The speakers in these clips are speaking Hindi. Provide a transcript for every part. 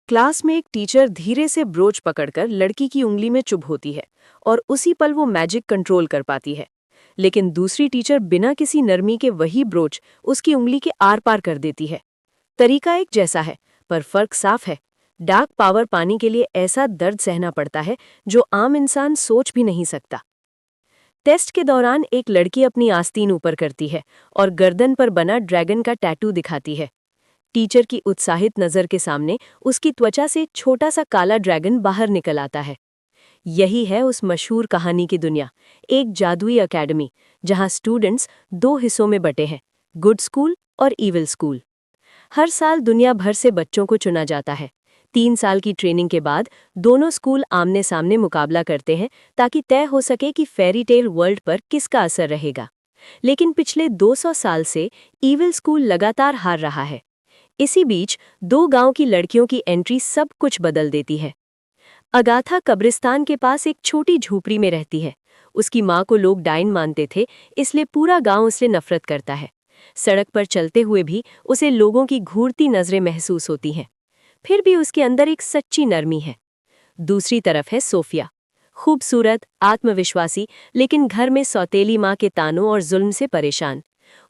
क्लास में एक टीचर धीरे से ब्रोच पकड़कर लड़की की उंगली में चुभ होती है और उसी पल वो मैजिक कंट्रोल कर पाती है। लेकिन दूसरी टीचर बिना किसी नरमी के वही ब्रोच उसकी उंगली के आर पार कर देती है। तरीका एक जैसा है, पर फर्क साफ है। डार्क पावर पाने के लिए ऐसा दर्द सहना पड़ता है जो आम इंसान सोच भी नहीं सकता। टेस्ट के दौरान एक लड़की अपनी आस्तीन ऊपर करती है और गर्दन पर बना ड्रैगन का टैटू दिखाती है। टीचर की उत्साहित नजर के सामने उसकी त्वचा से छोटा सा काला ड्रैगन बाहर निकल आता है। यही है उस मशहूर कहानी की दुनिया, एक जादुई एकेडमी जहां स्टूडेंट्स दो हिस्सों में बटे हैं, गुड स्कूल और ईविल स्कूल। हर साल दुनिया भर से बच्चों को चुना जाता है। 3 साल की ट्रेनिंग के बाद दोनों स्कूल आमने सामने मुकाबला करते हैं ताकि तय हो सके कि फेरी टेल वर्ल्ड पर किसका असर रहेगा। लेकिन पिछले 200 साल से ईविल स्कूल लगातार हार रहा है। इसी बीच दो गांव की लड़कियों की एंट्री सब कुछ बदल देती है। अगाथा कब्रिस्तान के पास एक छोटी झोपड़ी में रहती है। उसकी माँ को लोग डायन मानते थे, इसलिए पूरा गांव उससे नफरत करता है। सड़क पर चलते हुए भी उसे लोगों की घूरती नजरें महसूस होती हैं। फिर भी उसके अंदर एक सच्ची नरमी है। दूसरी तरफ है सोफिया, खूबसूरत, आत्मविश्वासी, लेकिन घर में सौतेली माँ के तानों और जुल्म से परेशान।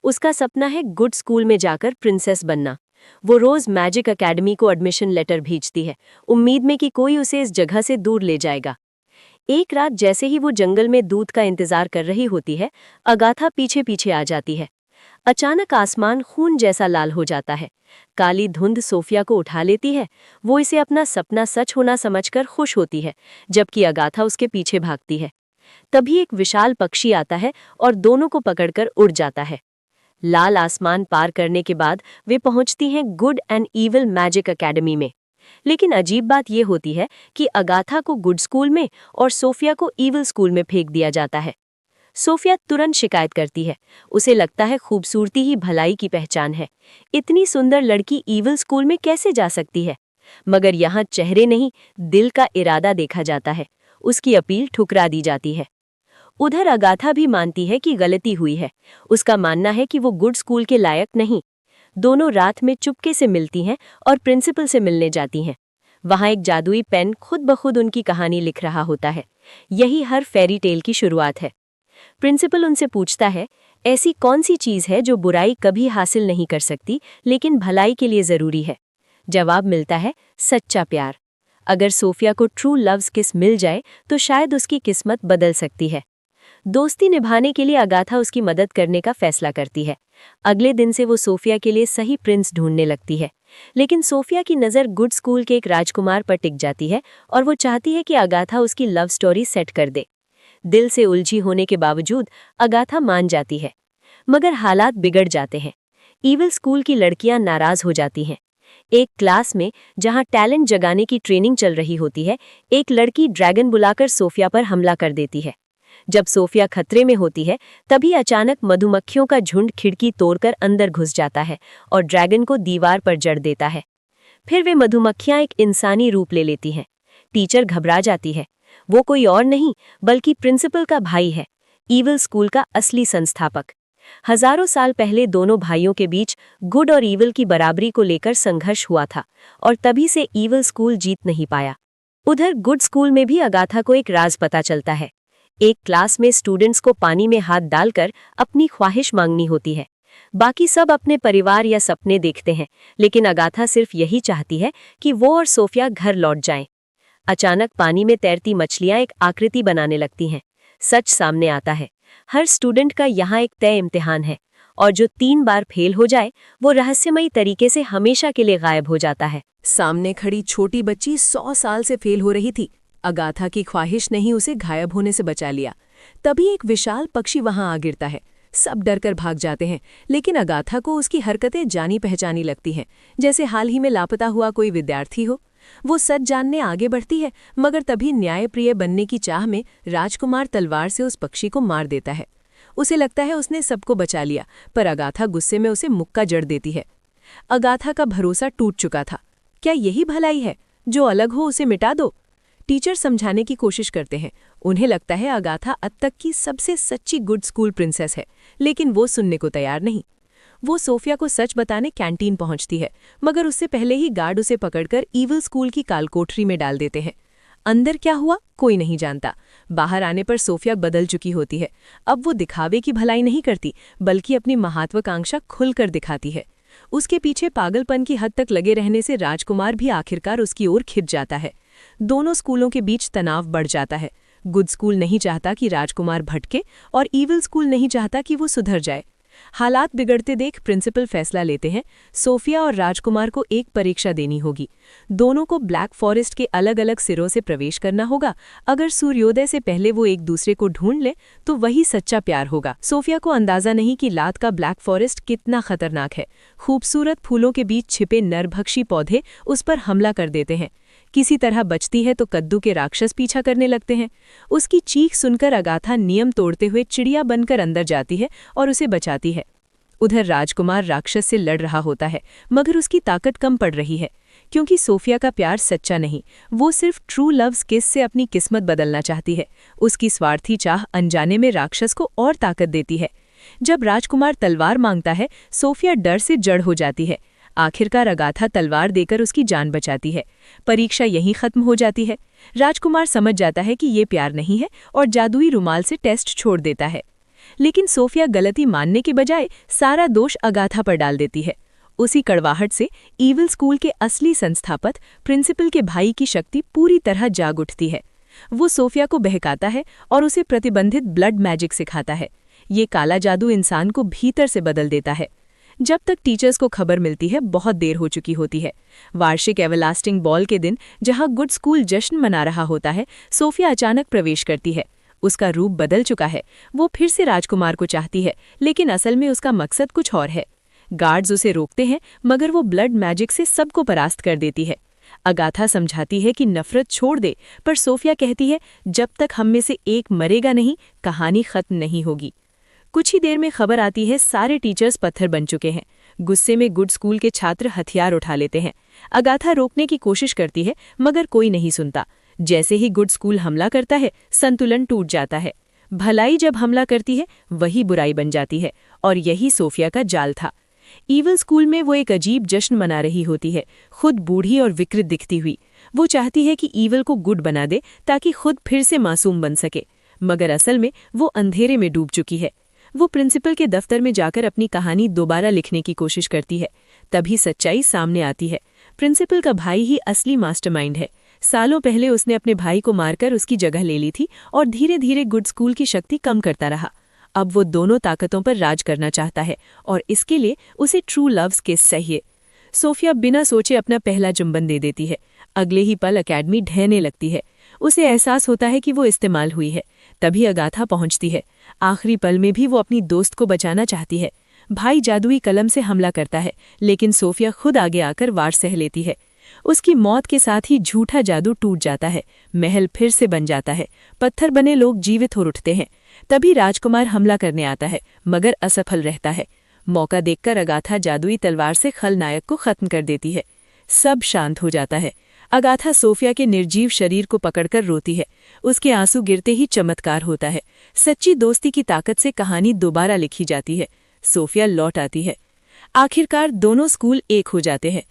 उसका सपना है गुड स्कूल में जाकर प्रिंसेस बनना। वो रोज मैजिक एकेडमी को एडमिशन लेटर भेजती है, उम्मीद में कि कोई उसे इस जगह से दूर ले जाएगा। एक रात जैसे ही वो जंगल में दूध का इंतजार कर रही होती है, अगाथा पीछे पीछे आ जाती है। अचानक आसमान खून जैसा लाल हो जाता है। काली धुंध सोफिया को उठा लेती है। वो इसे अपना सपना सच होना समझकर खुश होती है, जबकि अगाथा उसके पीछे भागती है। तभी एक विशाल पक्षी आता है और दोनों को पकड़कर उड़ जाता है। लाल आसमान पार करने के बाद वे पहुंचती हैं good and evil magic academy में। लेकिन अजीब बात यह होती है कि अगाथा को गुड स्कूल में और सोफिया को ईविल स्कूल में फेंक दिया जाता है। सोफिया तुरंत शिकायत करती है। उसे लगता है खूबसूरती ही भलाई की पहचान है। इतनी सुंदर लड़की ईविल स्कूल में कैसे जा सकती है? मगर यहाँ चेहरे नहीं, दिल का इरादा देखा जाता है। उसकी अपील ठुकरा दी जाती है। उधर अगाथा भी मानती है कि गलती हुई है। उसका मानना है कि वो गुड स्कूल के लायक नहीं। दोनों रात में चुपके से मिलती हैं और प्रिंसिपल से मिलने जाती हैं। वहाँ एक जादुई पेन खुद ब खुद उनकी कहानी लिख रहा होता है। यही हर फेरी टेल की शुरुआत है। प्रिंसिपल उनसे पूछता है, ऐसी कौन सी चीज़ है जो बुराई कभी हासिल नहीं कर सकती लेकिन भलाई के लिए ज़रूरी है? जवाब मिलता है, सच्चा प्यार। अगर सोफिया को ट्रू लव्स किस मिल जाए तो शायद उसकी किस्मत बदल सकती है। दोस्ती निभाने के लिए अगाथा उसकी मदद करने का फैसला करती है। अगले दिन से वो सोफिया के लिए सही प्रिंस ढूंढने लगती है। लेकिन सोफिया की नज़र गुड स्कूल के एक राजकुमार पर टिक जाती है और वो चाहती है कि अगाथा उसकी लव स्टोरी सेट कर दे। दिल से उलझी होने के बावजूद अगाथा मान जाती है, मगर हालात बिगड़ जाते हैं। ईविल स्कूल की लड़कियां नाराज हो जाती हैं। एक क्लास में जहां टैलेंट जगाने की ट्रेनिंग चल रही होती है, एक लड़की ड्रैगन बुलाकर सोफिया पर हमला कर देती है। जब सोफिया खतरे में होती है, तभी अचानक मधुमक्खियों का झुंड खिड़की तोड़कर अंदर घुस जाता है और ड्रैगन को दीवार पर जड़ देता है। फिर वे मधुमक्खियां एक इंसानी रूप ले लेती हैं। टीचर घबरा जाती है। वो कोई और नहीं बल्कि प्रिंसिपल का भाई है, ईविल स्कूल का असली संस्थापक। हजारों साल पहले दोनों भाइयों के बीच गुड और ईविल की बराबरी को लेकर संघर्ष हुआ था और तभी से ईविल स्कूल जीत नहीं पाया। उधर गुड स्कूल में भी अगाथा को एक राज पता चलता है। एक क्लास में स्टूडेंट्स को पानी में हाथ डालकर अपनी ख्वाहिश मांगनी होती है। बाकी सब अपने परिवार या सपने देखते हैं, लेकिन अगाथा सिर्फ यही चाहती है कि वो और सोफिया घर लौट जाएं। अचानक पानी में तैरती मछलियां एक आकृति बनाने लगती हैं। सच सामने आता है, हर स्टूडेंट का यहाँ एक तय इम्तिहान है और जो 3 बार फेल हो जाए वो रहस्यमयी तरीके से हमेशा के लिए गायब हो जाता है। सामने खड़ी छोटी बच्ची 100 साल से फेल हो रही थी। अगाथा की ख्वाहिश ने ही उसे गायब होने से बचा लिया। तभी एक विशाल पक्षी वहां आ गिरता है। सब डरकर भाग जाते हैं, लेकिन अगाथा को उसकी हरकतें जानी पहचानी लगती हैं, जैसे हाल ही में लापता हुआ कोई विद्यार्थी हो। वो सच जानने आगे बढ़ती है, मगर तभी न्यायप्रिय बनने की चाह में राजकुमार तलवार से उस पक्षी को मार देता है। उसे लगता है उसने सबको बचा लिया, पर अगाथा गुस्से में उसे मुक्का जड़ देती है। अगाथा का भरोसा टूट चुका था। क्या यही भलाई है? जो अलग हो उसे मिटा दो। टीचर समझाने की कोशिश करते हैं। उन्हें लगता है अगाथा अब तक की सबसे सच्ची गुड स्कूल प्रिंसेस है, लेकिन वो सुनने को तैयार नहीं। वो सोफिया को सच बताने कैंटीन पहुंचती है, मगर उससे पहले ही गार्ड उसे पकड़कर ईविल स्कूल की कालकोठरी में डाल देते हैं। अंदर क्या हुआ कोई नहीं जानता। बाहर आने पर सोफिया बदल चुकी होती है। अब वो दिखावे की भलाई नहीं करती, बल्कि अपनी महत्वाकांक्षा खुलकर दिखाती है। उसके पीछे पागलपन की हद तक लगे रहने से राजकुमार भी आखिरकार उसकी ओर खिंच जाता है। दोनों स्कूलों के बीच तनाव बढ़ जाता है। गुड स्कूल नहीं चाहता कि राजकुमार भटके और ईविल स्कूल नहीं चाहता कि वो सुधर जाए। हालात बिगड़ते देख प्रिंसिपल फैसला लेते हैं, सोफिया और राजकुमार को एक परीक्षा देनी होगी। दोनों को ब्लैक फॉरेस्ट के अलग अलग सिरों से प्रवेश करना होगा। अगर सूर्योदय से पहले वो एक दूसरे को ढूंढ ले तो वही सच्चा प्यार होगा। सोफिया को अंदाजा नहीं कि लात का ब्लैक फॉरेस्ट कितना खतरनाक है। खूबसूरत फूलों के बीच छिपे नरभक्षी पौधे उस पर हमला कर देते हैं। किसी तरह बचती है तो कद्दू के राक्षस पीछा करने लगते हैं। उसकी चीख सुनकर अगाथा नियम तोड़ते हुए चिड़िया बनकर अंदर जाती है और उसे बचाती है। उधर राजकुमार राक्षस से लड़ रहा होता है, मगर उसकी ताकत कम पड़ रही है, क्योंकि सोफिया का प्यार सच्चा नहीं, वो सिर्फ ट्रू लव्स किस से अपनी किस्मत बदलना चाहती है। उसकी स्वार्थी चाह अनजाने में राक्षस को और ताकत देती है। जब राजकुमार तलवार मांगता है, सोफिया डर से जड़ हो जाती है। आखिरकार अगाथा तलवार देकर उसकी जान बचाती है। परीक्षा यहीं खत्म हो जाती है। राजकुमार समझ जाता है कि ये प्यार नहीं है और जादुई रुमाल से टेस्ट छोड़ देता है। लेकिन सोफिया गलती मानने के बजाय सारा दोष अगाथा पर डाल देती है। उसी कड़वाहट से ईविल स्कूल के असली संस्थापक प्रिंसिपल के भाई की शक्ति पूरी तरह जाग उठती है। वो सोफिया को बहकाता है और उसे प्रतिबंधित ब्लड मैजिक सिखाता है। ये काला जादू इंसान को भीतर से बदल देता है। जब तक टीचर्स को खबर मिलती है, बहुत देर हो चुकी होती है। वार्षिक एवरलास्टिंग बॉल के दिन, जहां गुड स्कूल जश्न मना रहा होता है, सोफिया अचानक प्रवेश करती है। उसका रूप बदल चुका है। वो फिर से राजकुमार को चाहती है, लेकिन असल में उसका मकसद कुछ और है। गार्ड्स उसे रोकते हैं, मगर वो ब्लड मैजिक से सबको परास्त कर देती है। अगाथा समझाती है कि नफरत छोड़ दे, पर सोफिया कहती है, जब तक हम में से एक मरेगा नहीं, कहानी खत्म नहीं होगी। कुछ ही देर में खबर आती है, सारे टीचर्स पत्थर बन चुके हैं। गुस्से में गुड स्कूल के छात्र हथियार उठा लेते हैं। अगाथा रोकने की कोशिश करती है, मगर कोई नहीं सुनता। जैसे ही गुड स्कूल हमला करता है, संतुलन टूट जाता है। भलाई जब हमला करती है, वही बुराई बन जाती है, और यही सोफिया का जाल था। ईविल स्कूल में वो एक अजीब जश्न मना रही होती है, खुद बूढ़ी और विकृत दिखती हुई। वो चाहती है कि ईविल को गुड बना दे, ताकि खुद फिर से मासूम बन सके, मगर असल में वो अंधेरे में डूब चुकी है। वो प्रिंसिपल के दफ्तर में जाकर अपनी कहानी दोबारा लिखने की कोशिश करती है। तभी सच्चाई सामने आती है। प्रिंसिपल का भाई ही असली मास्टरमाइंड है। सालों पहले उसने अपने भाई को मारकर उसकी जगह ले ली थी और धीरे धीरे गुड स्कूल की शक्ति कम करता रहा। अब वो दोनों ताकतों पर राज करना चाहता है, और इसके लिए उसे ट्रू लव्स किस चाहिए। सोफिया बिना सोचे अपना पहला चुंबन दे देती है। अगले ही पल अकेडमी ढहने लगती है। उसे एहसास होता है कि वो इस्तेमाल हुई है। तभी अगाथा पहुंचती है। आखिरी पल में भी वो अपनी दोस्त को बचाना चाहती है। भाई जादुई कलम से हमला करता है, लेकिन सोफिया खुद आगे आकर वार सह लेती है। उसकी मौत के साथ ही झूठा जादू टूट जाता है। महल फिर से बन जाता है। पत्थर बने लोग जीवित हो उठते हैं। तभी राजकुमार हमला करने आता है, मगर असफल रहता है। मौका देखकर अगाथा जादुई तलवार से खलनायक को खत्म कर देती है। सब शांत हो जाता है। अगाथा सोफिया के निर्जीव शरीर को पकड़कर रोती है। उसके आंसू गिरते ही चमत्कार होता है। सच्ची दोस्ती की ताकत से कहानी दोबारा लिखी जाती है। सोफिया लौट आती है। आखिरकार दोनों स्कूल एक हो जाते हैं।